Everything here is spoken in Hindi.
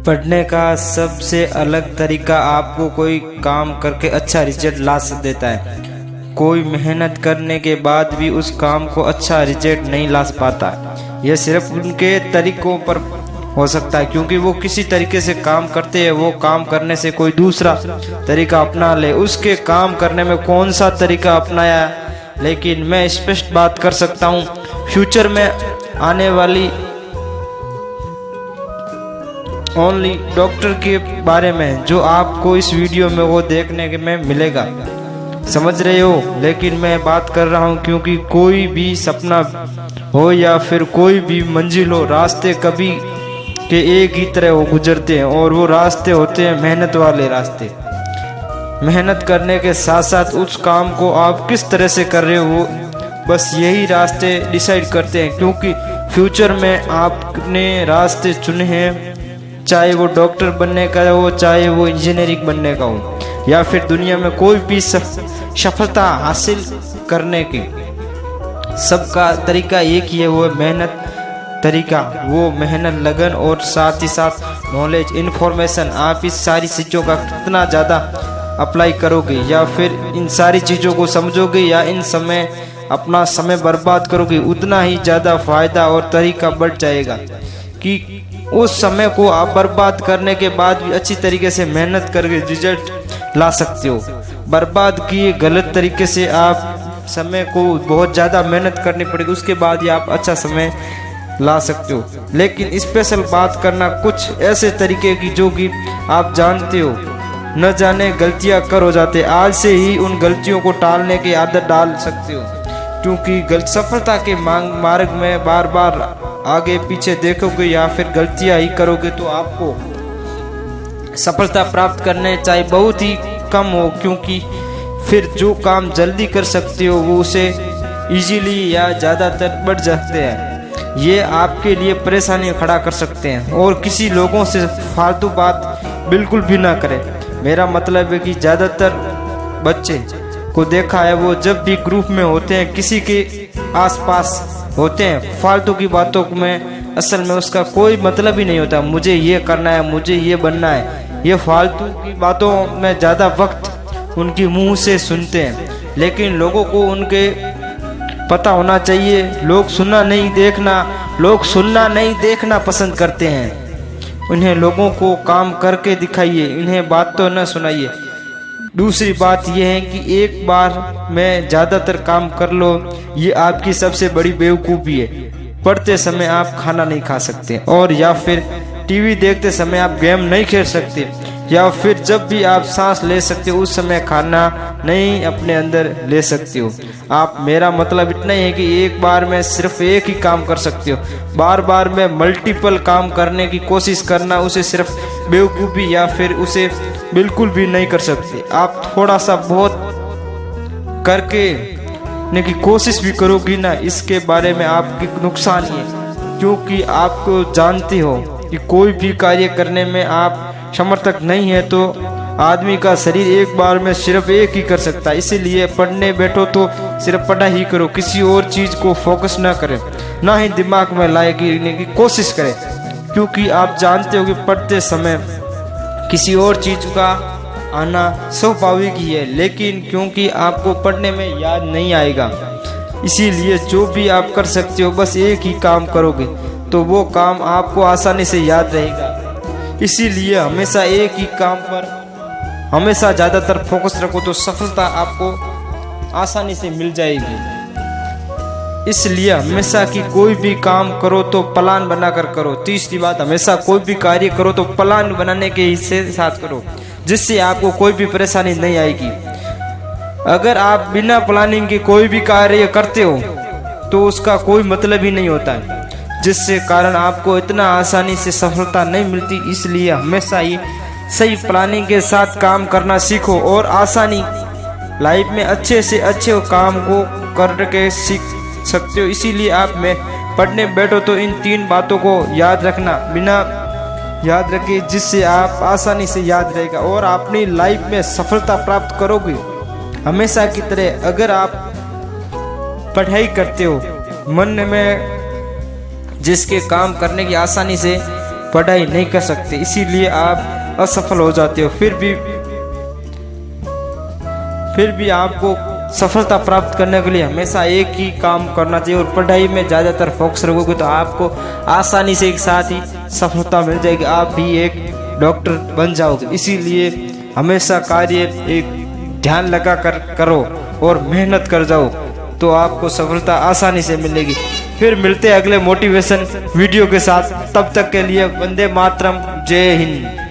पढ़ने का सबसे अलग तरीका आपको कोई काम करके अच्छा रिजल्ट ला देता है। कोई मेहनत करने के बाद भी उस काम को अच्छा रिजल्ट नहीं ला पाता। यह सिर्फ उनके तरीकों पर हो सकता है, क्योंकि वो किसी तरीके से काम करते हैं। वो काम करने से कोई दूसरा तरीका अपना ले, उसके काम करने में कौन सा तरीका अपनाया। लेकिन मैं स्पष्ट बात कर सकता हूँ, फ्यूचर में आने वाली ओनली डॉक्टर के बारे में जो आपको इस वीडियो में वो देखने में मिलेगा, समझ रहे हो। लेकिन मैं बात कर रहा हूँ क्योंकि कोई भी सपना हो या फिर कोई भी मंजिल हो, रास्ते कभी के एक ही तरह वो गुजरते हैं, और वो रास्ते होते हैं मेहनत वाले रास्ते। मेहनत करने के साथ साथ उस काम को आप किस तरह से कर रहे हो, वो बस यही रास्ते डिसाइड करते हैं। क्योंकि फ्यूचर में आपने रास्ते चुने हैं, चाहे वो डॉक्टर बनने का हो, चाहे वो इंजीनियरिंग बनने का हो, या फिर दुनिया में कोई भी सफलता हासिल करने की, सबका तरीका एक ही है, वो मेहनत तरीका। वो मेहनत, लगन और साथ ही साथ नॉलेज, इन्फॉर्मेशन। आप इस सारी चीज़ों का कितना ज़्यादा अप्लाई करोगे या फिर इन सारी चीज़ों को समझोगे या इन समय अपना समय बर्बाद करोगे, उतना ही ज़्यादा फायदा और तरीका बढ़ जाएगा। कि उस समय को आप बर्बाद करने के बाद भी अच्छी तरीके से मेहनत करके रिजल्ट ला सकते हो। बर्बाद किए गलत तरीके से आप समय को बहुत ज़्यादा मेहनत करनी पड़ेगी, उसके बाद ही आप अच्छा समय ला सकते हो। लेकिन स्पेशल बात करना कुछ ऐसे तरीके की जो कि आप जानते हो, न जाने गलतियां कर हो जाते, आज से ही उन गलतियों को टालने की आदत डाल सकते हो। क्योंकि सफलता के मार्ग में बार बार आगे पीछे देखोगे या फिर गलतियां ही करोगे तो आपको सफलता प्राप्त करने चाहे बहुत ही कम हो। क्योंकि फिर जो काम जल्दी कर सकते हो वो उसे इजीली या ज़्यादातर बढ़ जाते हैं। ये आपके लिए परेशानी खड़ा कर सकते हैं। और किसी लोगों से फालतू बात बिल्कुल भी ना करें। मेरा मतलब है कि ज़्यादातर बच्चे को देखा है, वो जब भी ग्रुप में होते हैं, किसी के आसपास होते हैं, फालतू की बातों में असल में उसका कोई मतलब ही नहीं होता। मुझे ये करना है, मुझे ये बनना है, ये फालतू की बातों में ज़्यादा वक्त उनकी मुंह से सुनते हैं। लेकिन लोगों को उनके पता होना चाहिए, लोग सुनना नहीं देखना पसंद करते हैं। उन्हें लोगों को काम करके दिखाइए, इन्हें बात तो न सुनाइए। दूसरी बात यह है कि एक बार में ज़्यादातर काम कर लो, ये आपकी सबसे बड़ी बेवकूफ़ी है। पढ़ते समय आप खाना नहीं खा सकते, और या फिर टीवी देखते समय आप गेम नहीं खेल सकते, या फिर जब भी आप सांस ले सकते हो उस समय खाना नहीं अपने अंदर ले सकते हो आप। मेरा मतलब इतना ही है कि एक बार में सिर्फ एक ही काम कर सकते हो। बार बार में मल्टीपल काम करने की कोशिश करना, उसे सिर्फ बेवकूफ़ी या फिर उसे बिल्कुल भी नहीं कर सकते। आप थोड़ा सा बहुत करके की कोशिश भी करोगी ना, इसके बारे में आपकी नुकसान ही है। क्योंकि आपको जानते हो कि कोई भी कार्य करने में आप समर्थक नहीं है तो आदमी का शरीर एक बार में सिर्फ एक ही कर सकता है। इसीलिए पढ़ने बैठो तो सिर्फ पढ़ाई ही करो, किसी और चीज़ को फोकस ना करें, ना ही दिमाग में लाए की कोशिश करें। क्योंकि आप जानते हो कि पढ़ते समय किसी और चीज़ का आना स्वाभाविक ही है, लेकिन क्योंकि आपको पढ़ने में याद नहीं आएगा, इसीलिए जो भी आप कर सकते हो बस एक ही काम करोगे तो वो काम आपको आसानी से याद रहेगा। इसीलिए हमेशा एक ही काम पर हमेशा ज़्यादातर फोकस रखो तो सफलता आपको आसानी से मिल जाएगी। इसलिए हमेशा कि कोई भी काम करो तो प्लान बनाकर करो। तीसरी बात, हमेशा कोई भी कार्य करो तो प्लान बनाने के हिस्से साथ करो, जिससे आपको कोई भी परेशानी नहीं आएगी। अगर आप बिना प्लानिंग के कोई भी कार्य करते हो तो उसका कोई मतलब ही नहीं होता है, जिससे कारण आपको इतना आसानी से सफलता नहीं मिलती। इसलिए हमेशा ही सही प्लानिंग के साथ काम करना सीखो और आसानी लाइफ में अच्छे से अच्छे काम को करके सीख सकते हो। इसीलिए आप में पढ़ने बैठो तो इन 3 बातों को याद रखना, बिना याद रखे, जिससे आप आसानी से याद रहेगा और अपनी लाइफ में सफलता प्राप्त करोगे। हमेशा की तरह अगर आप पढ़ाई करते हो, मन में जिसके काम करने की आसानी से पढ़ाई नहीं कर सकते, इसीलिए आप असफल हो जाते हो। फिर भी आपको सफलता प्राप्त करने के लिए हमेशा एक ही काम करना चाहिए और पढ़ाई में ज़्यादातर फोकस रखोगे तो आपको आसानी से एक साथ ही सफलता मिल जाएगी, आप भी एक डॉक्टर बन जाओगे। इसीलिए हमेशा कार्य एक ध्यान लगा कर करो और मेहनत कर जाओ तो आपको सफलता आसानी से मिलेगी। फिर मिलते हैं अगले मोटिवेशन वीडियो के साथ, तब तक के लिए वंदे मातरम, जय हिंद।